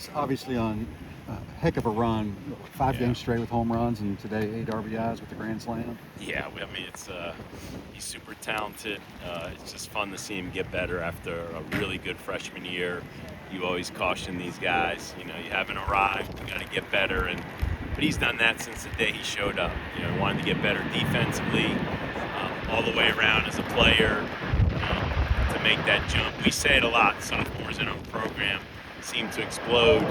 It's obviously on a heck of a run, five Yeah, games straight with home runs, and today 8 RBIs with the grand slam. yeah. I mean, it's he's super talented. It's just fun to see him get better after a really good freshman year. You always caution these guys. You know, you haven't arrived. You got to get better, and but he's done that since the day he showed up. You know, he wanted to get better defensively, all the way around as a player, to make that jump. We say it a lot. Sophomores in our program seem to explode.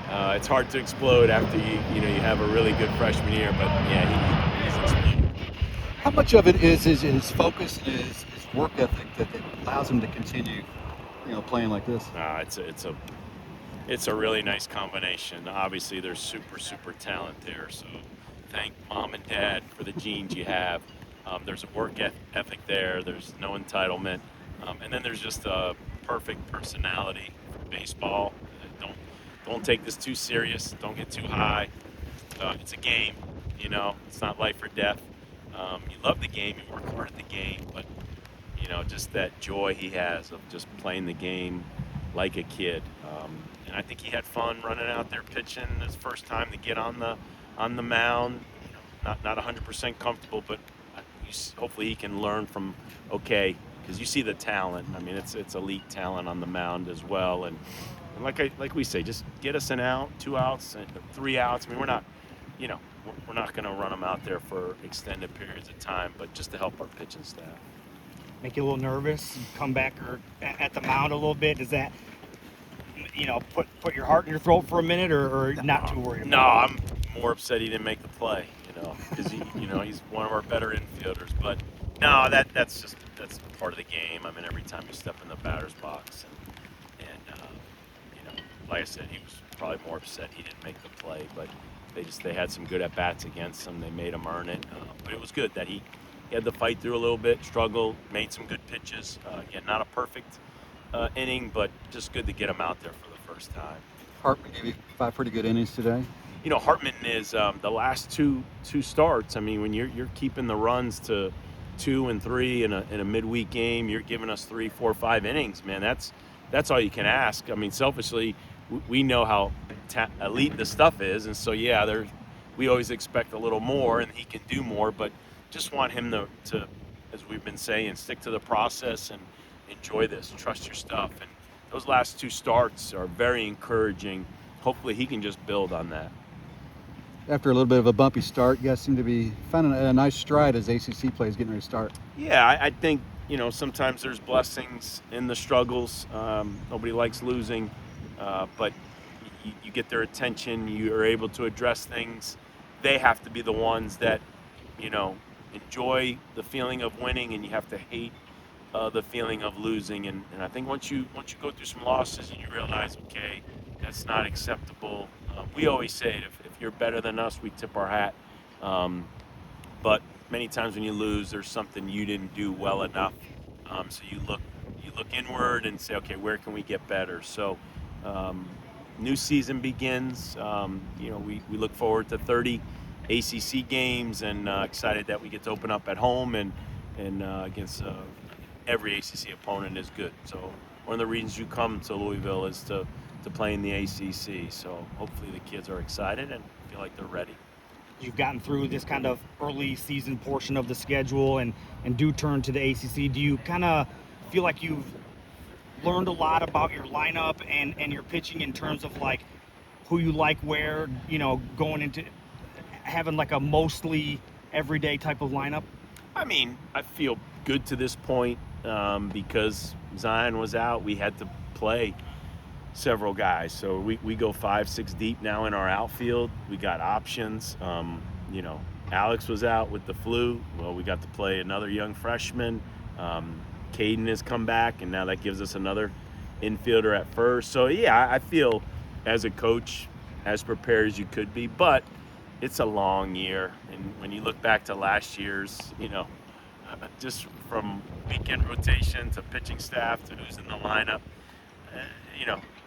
It's hard to explode after you have a really good freshman year, but yeah, he's exploded. How much of it is his focus and his work ethic that allows him to continue, playing like this? It's a really nice combination. Obviously, there's super talent there. So thank mom and dad for the genes you have. There's a work ethic there. There's no entitlement, and then there's just a perfect personality for baseball. Don't take this too serious. Don't get too high. It's a game. It's not life or death. You love the game. You work hard at the game, but just that joy he has of just playing the game like a kid. And I think he had fun running out there pitching his first time to get on the mound. Not 100% comfortable, but hopefully he can learn from because you see the talent. I mean, it's elite talent on the mound as well. And like we say, just get us an out, 2 outs, and 3 outs. I mean, you know, we're not going to run them out there for extended periods of time, but just to help our pitching staff. Make you a little nervous, come back or at the mound a little bit? Does that, put your heart in your throat for a minute, or not too worried No, about it? I'm more upset he didn't make the play. Because he's one of our better infielders. But no, that's part of the game. I mean, every time you step in the batter's box, and like I said, he was probably more upset he didn't make the play. But they had some good at bats against him. They made him earn it. But it was good that he had to fight through a little bit, struggled, made some good pitches. Again, not a perfect inning, but just good to get him out there for the first time. Hartman gave you 5 pretty good innings today. Hartman is the last two starts. I mean, when you're keeping the runs to 2 and 3 in a midweek game, you're giving us 3, 4, 5 innings, man. That's all you can ask. I mean, selfishly, we know how elite the stuff is, and so yeah, we always expect a little more, and he can do more. But just want him to, as we've been saying, stick to the process and enjoy this. Trust your stuff. And those last 2 starts are very encouraging. Hopefully, he can just build on that. After a little bit of a bumpy start, you guys seem to be finding a nice stride as ACC play is getting ready to start. Yeah, I think sometimes there's blessings in the struggles. Nobody likes losing, but you get their attention. You are able to address things. They have to be the ones that enjoy the feeling of winning, and you have to hate the feeling of losing. And I think once you go through some losses and you realize, okay, that's not acceptable. We always say it, if you're better than us, we tip our hat. But many times when you lose, there's something you didn't do well enough. So you look inward and say, okay, where can we get better? So new season begins. We look forward to 30 ACC games, and excited that we get to open up at home and against every ACC opponent is good. So one of the reasons you come to Louisville is to play in the ACC. So hopefully the kids are excited and feel like they're ready. You've gotten through this kind of early season portion of the schedule and do turn to the ACC. Do you kind of feel like you've learned a lot about your lineup and your pitching in terms of like who you like where, going into having like a mostly everyday type of lineup? I mean, I feel good to this point because Zion was out. We had to play several guys. So we go 5, 6 deep now in our outfield. We got options. Alex was out with the flu. Well, we got to play another young freshman. Caden has come back, and now that gives us another infielder at first. So, yeah, I feel as a coach as prepared as you could be. But it's a long year. And when you look back to last year's, just from weekend rotation to pitching staff to who's in the lineup,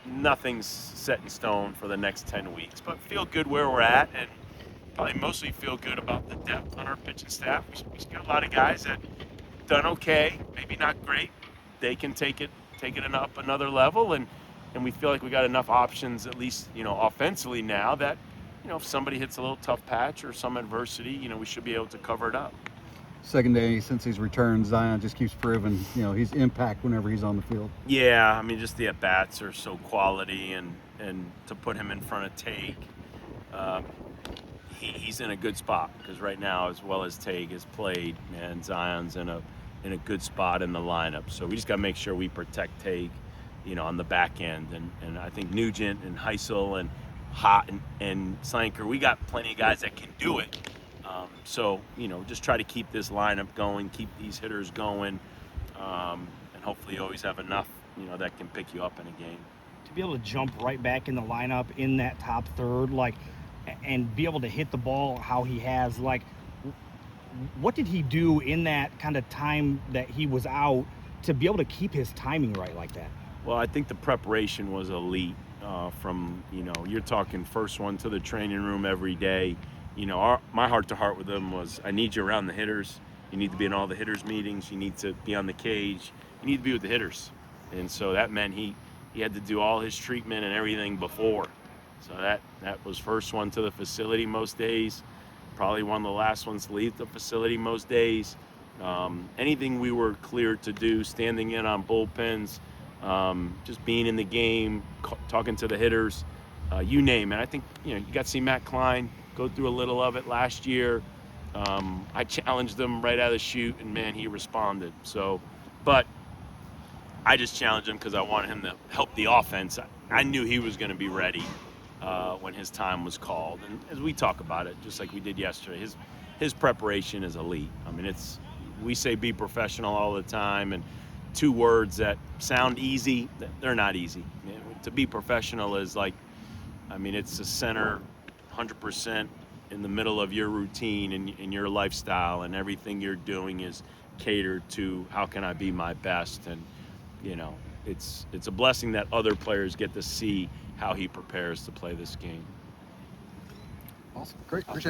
nothing's set in stone for the next 10 weeks, but feel good where we're at, and probably mostly feel good about the depth on our pitching staff. We've got a lot of guys that done okay, maybe not great. They can take it up another level, and and we feel like we got enough options, at least, offensively now, that, if somebody hits a little tough patch or some adversity, we should be able to cover it up. Second day since he's returned, Zion just keeps proving, his impact whenever he's on the field. Yeah, I mean, just the at-bats are so quality, and to put him in front of Tague, he's in a good spot, because right now, as well as Tague has played, man, Zion's in a good spot in the lineup. So we just got to make sure we protect Tague, on the back end. And I think Nugent and Heisel and Hott and Slanker, we got plenty of guys that can do it. So, just try to keep this lineup going, keep these hitters going, and hopefully always have enough, that can pick you up in a game. To be able to jump right back in the lineup in that top third, and be able to hit the ball how he has, what did he do in that kind of time that he was out to be able to keep his timing right like that? Well, I think the preparation was elite. From, you're talking first one to the training room every day. My heart-to-heart with him was, I need you around the hitters. You need to be in all the hitters' meetings. You need to be on the cage. You need to be with the hitters. And so that meant he had to do all his treatment and everything before. So that was first one to the facility most days. Probably one of the last ones to leave the facility most days. Anything we were cleared to do, standing in on bullpens, just being in the game, talking to the hitters, you name it. I think, you got to see Matt Klein go through a little of it last year. I challenged him right out of the chute, and man, he responded. So, but I just challenged him because I wanted him to help the offense. I knew he was going to be ready when his time was called. And as we talk about it, just like we did yesterday, his preparation is elite. I mean, we say be professional all the time, and two words that sound easy, they're not easy. To be professional is it's the center 100% in the middle of your routine and your lifestyle, and everything you're doing is catered to how can I be my best. And it's a blessing that other players get to see how he prepares to play this game. Awesome. Great. Appreciate it.